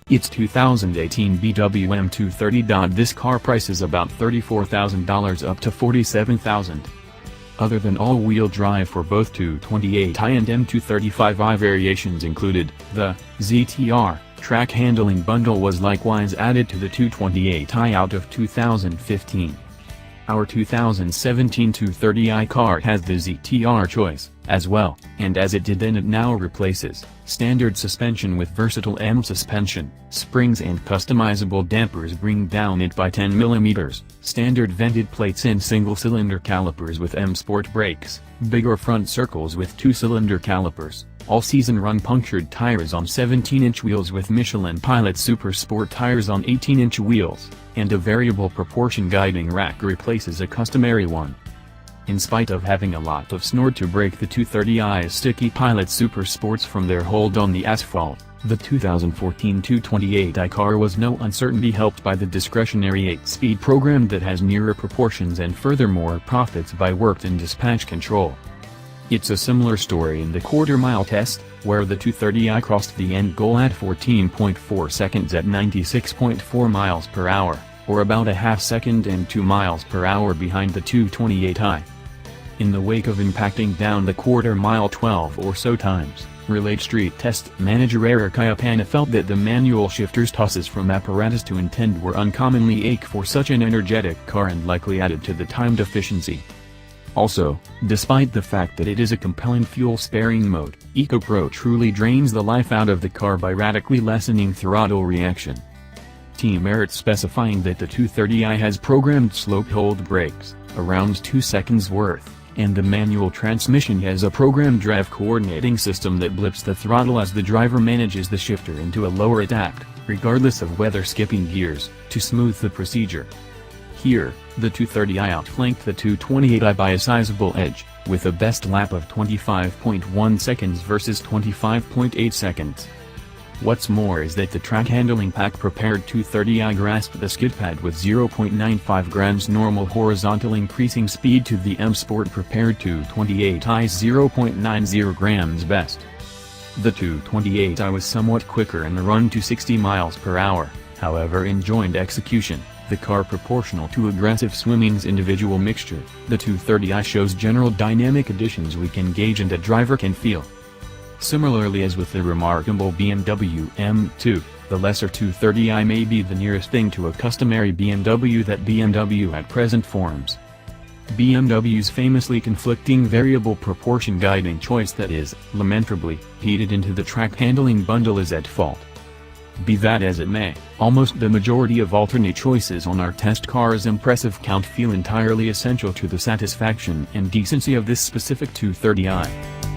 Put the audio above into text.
It's 2018 BMW M230. This car prices about $34,000 up to $47,000. Other than all-wheel drive for both 228i and M235i variations included, the ZTR track handling bundle was likewise added to the 228i out of 2015. Our 2017 230i car has the ZTR choice, as well, and as it did then it now replaces standard suspension with versatile M suspension. Springs and customizable dampers bring down it by 10 mm, standard vented plates and single-cylinder calipers with M Sport brakes, bigger front circles with 2-cylinder calipers, all-season run-punctured tires on 17-inch wheels with Michelin Pilot Super Sport tires on 18-inch wheels, and a variable proportion guiding rack replaces a customary one. In spite of having a lot of snort to break the 230i's sticky Pilot Super Sports from their hold on the asphalt, the 2014 228i car was no uncertainty helped by the discretionary 8-speed program that has nearer proportions and furthermore profits by worked in dispatch control. It's a similar story in the quarter-mile test, where the 230i crossed the end goal at 14.4 seconds at 96.4 miles per hour, or about a half second and 2 miles per hour behind the 228i. In the wake of impacting down the quarter-mile 12 or so times, Relay Street Test manager Eric Iapana felt that the manual shifter's tosses from apparatus to intend were uncommonly ache for such an energetic car and likely added to the time deficiency. Also, despite the fact that it is a compelling fuel-sparing mode, EcoPro truly drains the life out of the car by radically lessening throttle reaction. Team Merit specifying that the 230i has programmed slope-hold brakes, around 2 seconds worth, and the manual transmission has a programmed drive coordinating system that blips the throttle as the driver manages the shifter into a lower adapt, regardless of whether skipping gears, to smooth the procedure. Here, the 230i outflanked the 228i by a sizable edge, with a best lap of 25.1 seconds versus 25.8 seconds. What's more is that the track handling pack prepared 230i grasped the skid pad with 0.95 grams normal horizontal increasing speed to the M Sport prepared 228i's 0.90 grams best. The 228i was somewhat quicker in the run to 60 miles per hour, however in joint execution, the car proportional to aggressive swimming's individual mixture, the 230i shows general dynamic additions we can gauge and a driver can feel. Similarly as with the remarkable BMW M2, the lesser 230i may be the nearest thing to a customary BMW that BMW at present forms. BMW's famously conflicting variable proportion guiding choice that is, lamentably, heated into the track handling bundle is at fault. Be that as it may, almost the majority of alternate choices on our test car's impressive count feel entirely essential to the satisfaction and decency of this specific 230i.